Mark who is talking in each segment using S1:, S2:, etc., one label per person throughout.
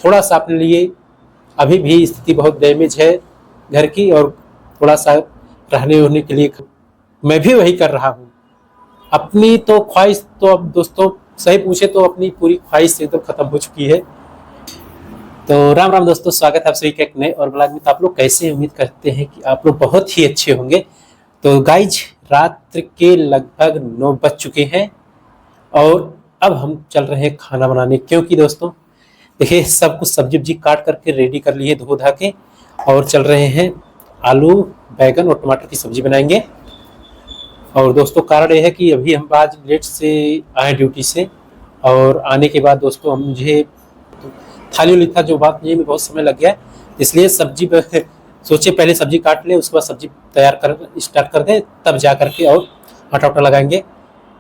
S1: थोड़ा सा अपने लिए अभी भी स्थिति बहुत डैमेज है घर की, और थोड़ा सा रहने वहने के लिए मैं भी वही कर रहा हूँ। अपनी तो ख्वाहिश तो अब दोस्तों सही पूछे तो अपनी पूरी ख्वाहिश एकदम खत्म हो चुकी है। तो राम राम दोस्तों, स्वागत है आप सभी का एक नए और ब्लॉग में। तो आप लोग कैसे हैं? उम्मीद करते हैं कि आप लोग बहुत ही अच्छे होंगे। तो गाइज, रात्र के लगभग 9 बज चुके हैं और अब हम चल रहे हैं खाना बनाने, क्योंकि दोस्तों देखिए सब कुछ सब्जी वब्जी काट करके रेडी कर लिए धो धा के, और चल रहे हैं आलू बैगन और टमाटर की सब्जी बनाएंगे। और दोस्तों कारण ये है कि अभी हम आज लेट से आए ड्यूटी से, और आने के बाद दोस्तों मुझे थाली वाली था जो बात ये में बहुत समय लग गया, इसलिए सब्जी सोचे पहले सब्जी काट ले, उसके बाद सब्जी तैयार कर स्टार्ट कर दे, तब जा करके और आटा वाटा लगाएंगे।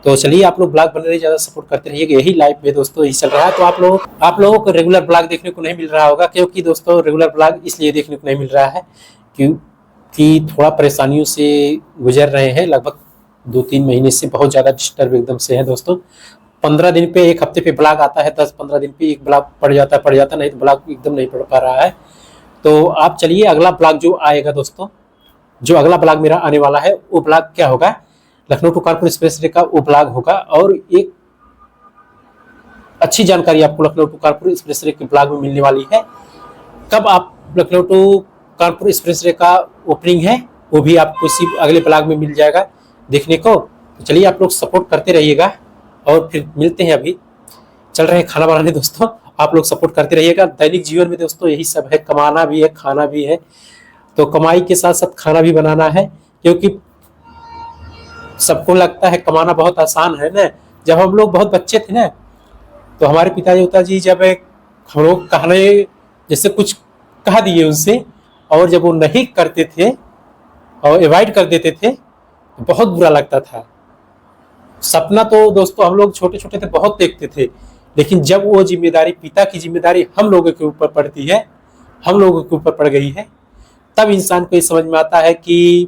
S1: तो चलिए आप लोग ब्लॉग बन रहे, ज़्यादा सपोर्ट करते रहिए। यही लाइफ में दोस्तों यही चल रहा है। तो आप लोगों को रेगुलर ब्लॉग देखने को नहीं मिल रहा होगा, क्योंकि दोस्तों रेगुलर ब्लॉग इसलिए देखने को नहीं मिल रहा है क्योंकि थोड़ा परेशानियों से गुजर रहे हैं। लगभग 2-3 महीने से बहुत ज़्यादा डिस्टर्ब एकदम से है दोस्तों। 15 दिन पे, एक हफ्ते पे ब्लॉग आता है, 10-15 दिन पे एक ब्लॉग पड़ जाता, नहीं तो ब्लॉग एकदम नहीं पड़ पा रहा है। तो आप चलिए अगला ब्लॉग जो आएगा दोस्तों, जो अगला ब्लॉग मेरा आने वाला है वो ब्लॉग क्या होगा, Lucknow to Kanpur expressway का वो ब्लॉग होगा। और एक अच्छी जानकारी आपको Lucknow to Kanpur expressway के ब्लॉग में मिलने वाली है। कब आप Lucknow to Kanpur expressway का ओपनिंग है वो भी आपको इसी अगले ब्लॉग में मिल जाएगा देखने को। तो चलिए आप लोग सपोर्ट करते रहिएगा और फिर मिलते हैं। अभी चल रहे हैं खाना बनाने दोस्तों, आप लोग सपोर्ट करते रहिएगा। दैनिक जीवन में दोस्तों यही सब है, कमाना भी है, खाना भी है। तो कमाई के साथ साथ खाना भी बनाना है, क्योंकि सबको लगता है कमाना बहुत आसान है ना। जब हम लोग बहुत बच्चे थे ना, तो हमारे पिताजी जब हम लोग कहने जैसे कुछ कह दिए उनसे, और जब वो नहीं करते थे और अवॉइड कर देते थे तो बहुत बुरा लगता था। सपना तो दोस्तों हम लोग छोटे छोटे थे बहुत देखते थे, लेकिन जब वो जिम्मेदारी, पिता की जिम्मेदारी हम लोगों के ऊपर पड़ती है, हम लोगों के ऊपर पड़ गई है, तब इंसान को ये समझ में आता है कि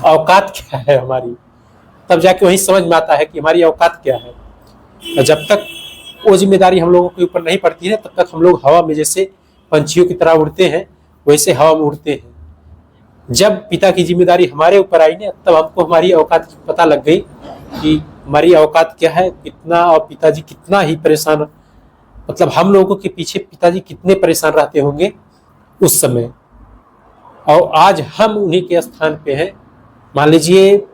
S1: औकात क्या है हमारी। तब जाके वही समझ में आता है कि हमारी औकात क्या है। और जब तक वो जिम्मेदारी हम लोगों के ऊपर नहीं पड़ती है, तब तक हम लोग हवा में जैसे पंछियों की तरह उड़ते हैं, वैसे हवा में उड़ते हैं। जब पिता की जिम्मेदारी हमारे ऊपर आई ना, तब हमको हमारी औकात की पता लग गई कि हमारी औकात क्या है, कितना, और पिताजी कितना ही परेशान, मतलब हम लोगों के पीछे पिताजी कितने परेशान रहते होंगे उस समय, और आज हम उन्हीं के स्थान पे हैं। मान लीजिए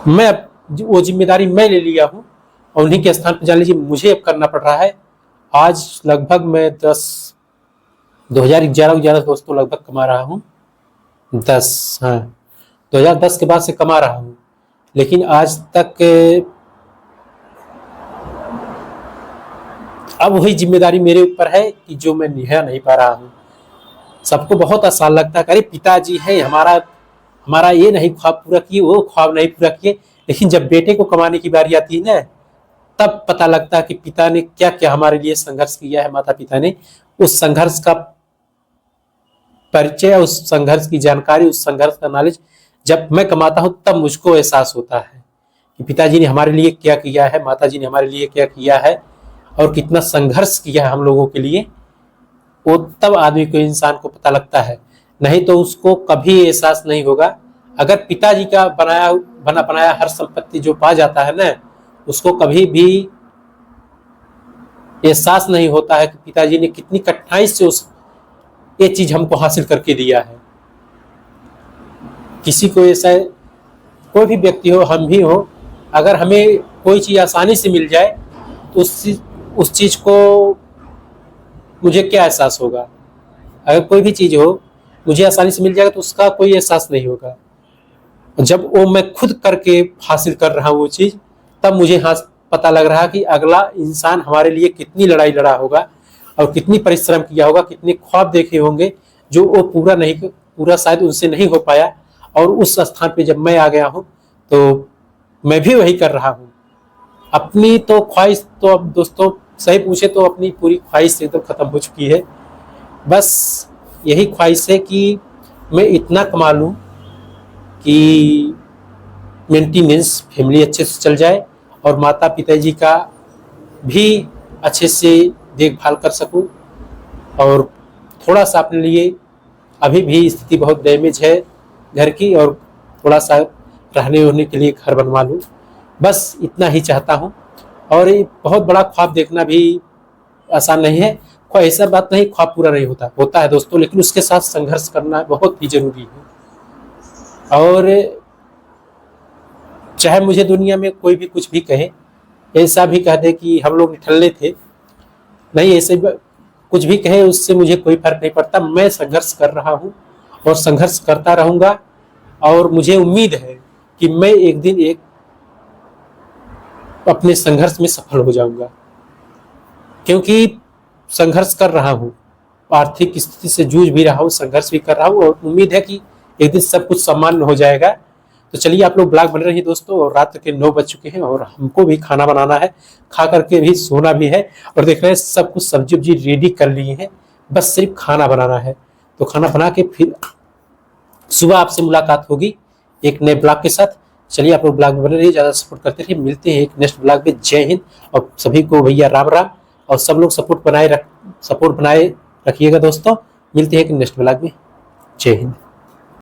S1: मैं वो जिम्मेदारी मैं ले लिया हूँ और उन्हीं के स्थान पर जान लीजिए मुझे अब करना पड़ रहा है। आज लगभग मैं 2011 दोस्तों लगभग कमा रहा हूँ, 2010 के बाद से कमा रहा हूँ, लेकिन आज तक अब वही जिम्मेदारी मेरे ऊपर है कि जो मैं निभा नहीं पा रहा हूँ। सबको बहुत आसान लगता है, अरे पिताजी है हमारा ये नहीं ख्वाब पूरा किए, वो ख्वाब नहीं पूरा किए, लेकिन जब बेटे को कमाने की बारी आती है ना, तब पता लगता है कि पिता ने क्या क्या हमारे लिए संघर्ष किया है। माता पिता ने उस संघर्ष का परिचय, उस संघर्ष की जानकारी, उस संघर्ष का नॉलेज जब मैं कमाता हूं तब मुझको एहसास होता है कि पिताजी ने हमारे लिए क्या किया है, माताजी ने हमारे लिए क्या किया है, और कितना संघर्ष किया है हम लोगों के लिए। वो तब आदमी को, इंसान को पता लगता है, नहीं तो उसको कभी एहसास नहीं होगा। अगर पिताजी का बनाया हर संपत्ति जो पा जाता है ना, उसको कभी भी एहसास नहीं होता है कि पिताजी ने कितनी कठिनाई से ये चीज हमको हासिल करके दिया है। किसी को ऐसा, कोई भी व्यक्ति हो, हम भी हो, अगर हमें कोई चीज आसानी से मिल जाए तो उस चीज को मुझे क्या एहसास होगा। अगर कोई भी चीज हो मुझे आसानी से मिल जाएगा तो उसका कोई एहसास नहीं होगा। जब वो मैं खुद करके हासिल कर रहा हूँ वो चीज, तब मुझे पता लग रहा है कि अगला इंसान हमारे लिए कितनी लड़ाई लड़ा होगा और कितनी परिश्रम किया होगा, कितने ख्वाब देखे होंगे जो वो पूरा शायद उनसे नहीं हो पाया। और उस स्थान पे जब मैं आ गया हूँ तो मैं भी वही कर रहा हूँ। अपनी तो ख्वाहिश तो अब दोस्तों सही पूछे तो अपनी पूरी ख्वाहिश एकदम खत्म हो चुकी है। बस यही ख्वाहिश है कि मैं इतना कमा लूँ कि मेंटेनेंस फैमिली अच्छे से चल जाए और माता पिताजी का भी अच्छे से देखभाल कर सकूं और थोड़ा सा अपने लिए, अभी भी स्थिति बहुत डैमेज है घर की, और थोड़ा सा रहने वहने के लिए घर बनवा लूँ, बस इतना ही चाहता हूँ। और ये बहुत बड़ा ख्वाब देखना भी आसान नहीं है। कोई ऐसा बात नहीं ख्वाब पूरा नहीं होता है दोस्तों, लेकिन उसके साथ संघर्ष करना बहुत ही जरूरी है। और चाहे मुझे दुनिया में कोई भी कुछ भी कहे, ऐसा भी कह दे कि हम लोग निठल्ले थे, नहीं ऐसे कुछ भी कहे, उससे मुझे कोई फर्क नहीं पड़ता। मैं संघर्ष कर रहा हूँ और संघर्ष करता रहूंगा, और मुझे उम्मीद है कि मैं एक दिन एक अपने संघर्ष में सफल हो जाऊंगा, क्योंकि संघर्ष कर रहा हूँ, आर्थिक स्थिति से जूझ भी रहा हूँ, संघर्ष भी कर रहा हूँ, और उम्मीद है कि एक दिन सब कुछ सामान्य हो जाएगा। तो चलिए आप लोग ब्लॉग बन रहे हैं दोस्तों, और रात के 9 बज चुके हैं और हमको भी खाना बनाना है, खा करके भी सोना भी है। और देख रहे हैं सब कुछ सब्जी उब्जी रेडी कर लिए हैं, बस सिर्फ खाना बनाना है। तो खाना बना के फिर सुबह आपसे मुलाकात होगी एक नए ब्लॉग के साथ। चलिए आप लोग ब्लॉग में बने रहिए, ज़्यादा सपोर्ट करते रहिए। मिलते हैं एक नेक्स्ट ब्लॉग में। जय हिंद, और सभी को भैया राम राम। और सब लोग सपोर्ट बनाए रखिएगा दोस्तों। मिलते हैं एक नेक्स्ट ब्लॉग में। जय हिंद।